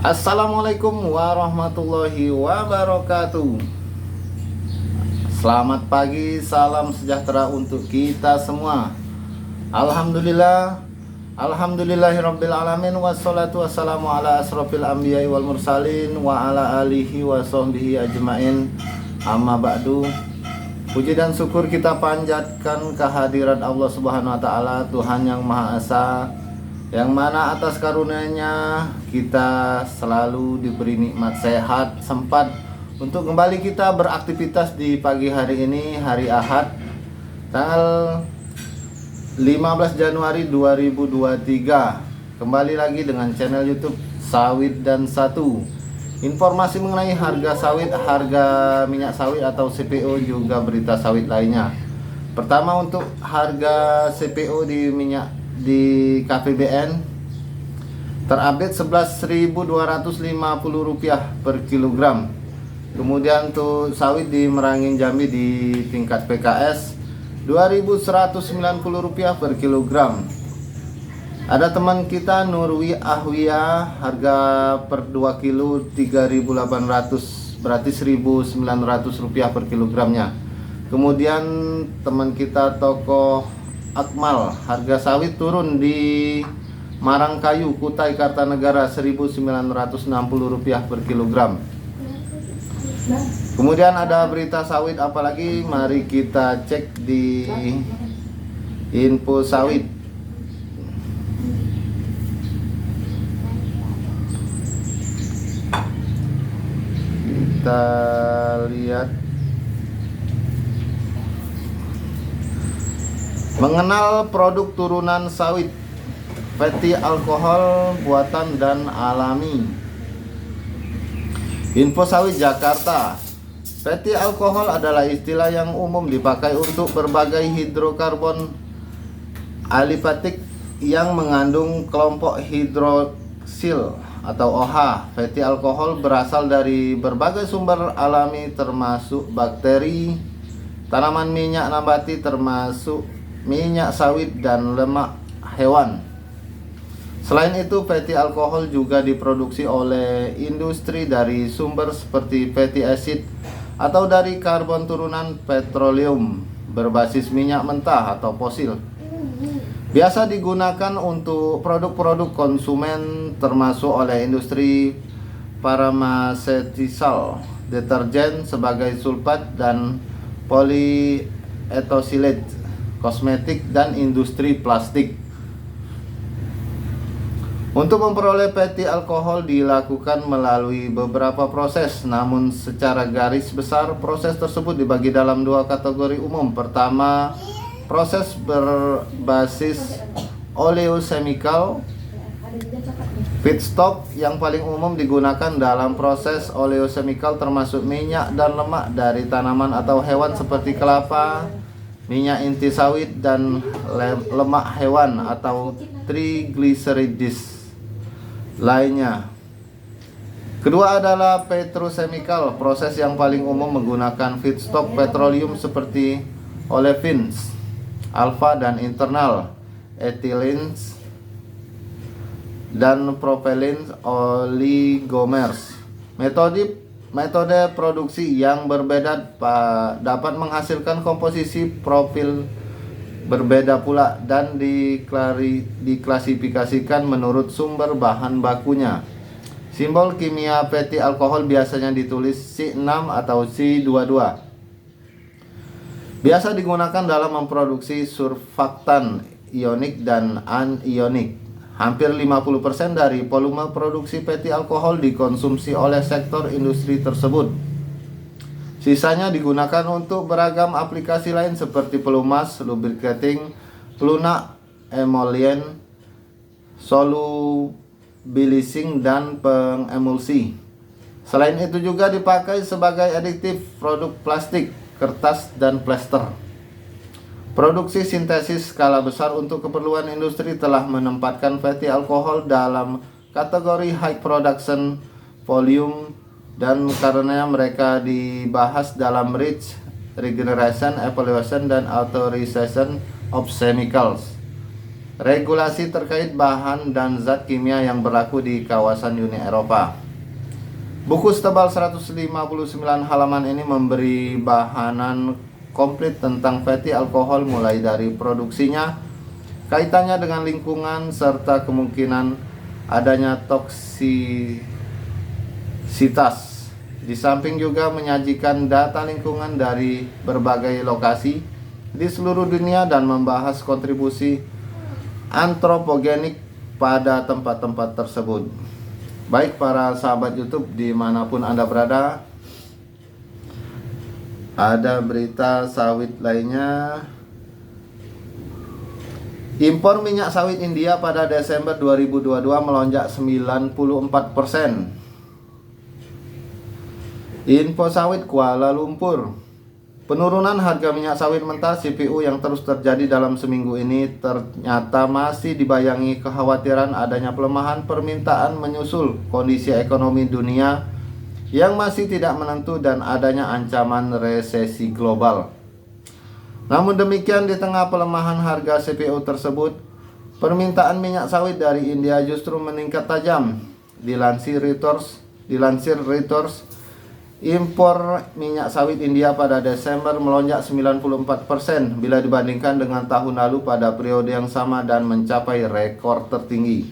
Assalamualaikum warahmatullahi wabarakatuh. Selamat pagi, salam sejahtera untuk kita semua. Alhamdulillahirabbil alamin, wassalatu wassalamu ala asrofil anbiya'i wal mursalin wa ala alihi wa sahbihi ajmain. Amma ba'du. Puji dan syukur kita panjatkan kehadirat Allah Subhanahu wa taala, Tuhan yang Maha Esa, yang mana atas karunia-Nya kita selalu diberi nikmat sehat, sempat untuk kembali kita beraktivitas di pagi hari ini, hari Ahad, tanggal 15 Januari 2023. Kembali lagi dengan channel YouTube Sawit dan Satu. Informasi mengenai harga sawit, harga minyak sawit atau CPO, juga berita sawit lainnya. Pertama, untuk harga CPO di minyak di KPBN terupdate Rp11.250 per kilogram. Kemudian untuk sawit di Merangin Jambi di tingkat PKS Rp2.190 per kilogram. Ada teman kita Nurwi Ahwia, harga per 2 kilo 3.800, berarti Rp1.900 per kilogramnya. Kemudian teman kita Toko Akmal, harga sawit turun di Marangkayu, Kutai Kartanegara Rp1.960 per kilogram. Kemudian ada berita sawit apalagi, mari kita cek di info sawit. Kita lihat mengenal produk turunan sawit, fatty alkohol buatan dan alami. Info sawit Jakarta. Fatty alkohol adalah istilah yang umum dipakai untuk berbagai hidrokarbon alifatik yang mengandung kelompok hidroksil atau OH. Fatty alkohol berasal dari berbagai sumber alami termasuk bakteri, tanaman minyak nabati termasuk minyak sawit dan lemak hewan. Selain itu, fatty alkohol juga diproduksi oleh industri dari sumber seperti fatty acid atau dari karbon turunan petroleum berbasis minyak mentah atau fosil. Biasa digunakan untuk produk-produk konsumen termasuk oleh industri farmaseutical, deterjen sebagai sulfat dan polyethosilate, kosmetik dan industri plastik. Untuk memperoleh fatty alkohol dilakukan melalui beberapa proses, namun secara garis besar proses tersebut dibagi dalam dua kategori umum. Pertama, proses berbasis oleochemical. Feedstock yang paling umum digunakan dalam proses oleochemical termasuk minyak dan lemak dari tanaman atau hewan seperti kelapa, minyak inti sawit, dan lemak hewan atau triglycerides lainnya. Kedua adalah petrochemical, proses yang paling umum menggunakan feedstock petroleum seperti olefins, alfa dan internal, ethylens dan propylene oligomers. Metode produksi yang berbeda dapat menghasilkan komposisi profil berbeda pula dan diklasifikasikan menurut sumber bahan bakunya. Simbol kimia fatty alkohol biasanya ditulis C6 atau C22. Biasa digunakan dalam memproduksi surfaktan ionik dan anionik. Hampir 50% dari volume produksi fatty alkohol dikonsumsi oleh sektor industri tersebut. Sisanya digunakan untuk beragam aplikasi lain seperti pelumas, lubricating, pelunak, emollient, solubilizing, dan pengemulsi. Selain itu juga dipakai sebagai adiktif produk plastik, kertas, dan plester. Produksi sintesis skala besar untuk keperluan industri telah menempatkan fatty alkohol dalam kategori high production volume, dan karenanya mereka dibahas dalam REACH, Regeneration, Evaluation, dan Authorization of Chemicals. regulasi terkait bahan dan zat kimia yang berlaku di kawasan Uni Eropa. Buku setebal 159 halaman ini memberi bahanan komplit tentang fatty alkohol mulai dari produksinya, kaitannya dengan lingkungan, serta kemungkinan adanya toksisitas. Di samping juga menyajikan data lingkungan dari berbagai lokasi di seluruh dunia dan membahas kontribusi antropogenik pada tempat-tempat tersebut. Baik para sahabat YouTube dimanapun Anda berada, ada berita sawit lainnya. Impor minyak sawit India pada Desember 2022 melonjak 94%. Info sawit Kuala Lumpur. Penurunan harga minyak sawit mentah CPO yang terus terjadi dalam seminggu ini ternyata masih dibayangi kekhawatiran adanya pelemahan permintaan menyusul kondisi ekonomi dunia yang masih tidak menentu dan adanya ancaman resesi global. Namun demikian, di tengah pelemahan harga CPO tersebut, permintaan minyak sawit dari India justru meningkat tajam. Dilansir Reuters, impor minyak sawit India pada Desember melonjak 94% bila dibandingkan dengan tahun lalu pada periode yang sama dan mencapai rekor tertinggi.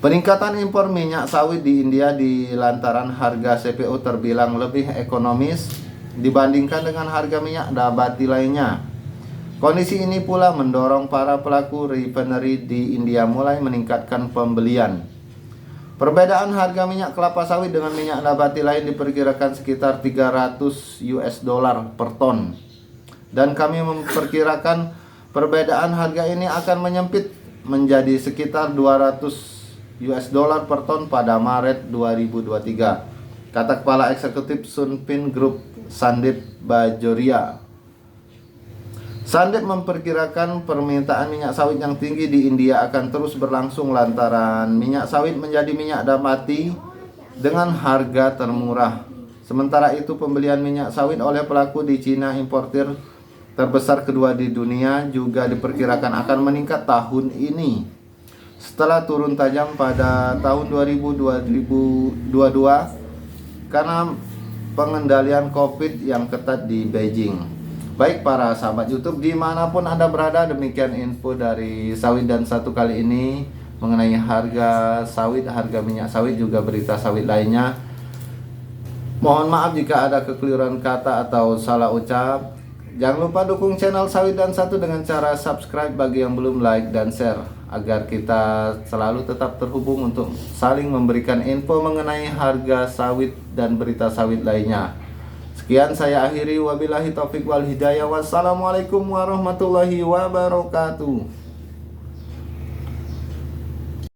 Peningkatan impor minyak sawit di India di lantaran harga CPO terbilang lebih ekonomis dibandingkan dengan harga minyak nabati lainnya. Kondisi ini pula mendorong para pelaku refinery di India mulai meningkatkan pembelian. Perbedaan harga minyak kelapa sawit dengan minyak nabati lain diperkirakan sekitar $300 per ton. Dan kami memperkirakan perbedaan harga ini akan menyempit menjadi sekitar $200 per ton pada Maret 2023, kata Kepala Eksekutif Sunpin Group, Sandeep Bajoria. Sandeep memperkirakan permintaan minyak sawit yang tinggi di India akan terus berlangsung lantaran minyak sawit menjadi minyak nabati dengan harga termurah. Sementara itu, pembelian minyak sawit oleh pelaku di Cina, importir terbesar kedua di dunia, juga diperkirakan akan meningkat tahun ini setelah turun tajam pada tahun 2022 karena pengendalian COVID yang ketat di Beijing. Baik para sahabat YouTube dimanapun Anda berada, demikian info dari Sawit dan Satu kali ini mengenai harga sawit, harga minyak sawit, juga berita sawit lainnya. Mohon maaf jika ada kekeliruan kata atau salah ucap. Jangan lupa dukung channel Sawit dan Satu dengan cara subscribe bagi yang belum, like dan share, agar kita selalu tetap terhubung untuk saling memberikan info mengenai harga sawit dan berita sawit lainnya. Sekian saya akhiri, wabillahi taufik wal hidayah. Wassalamualaikum warahmatullahi wabarakatuh.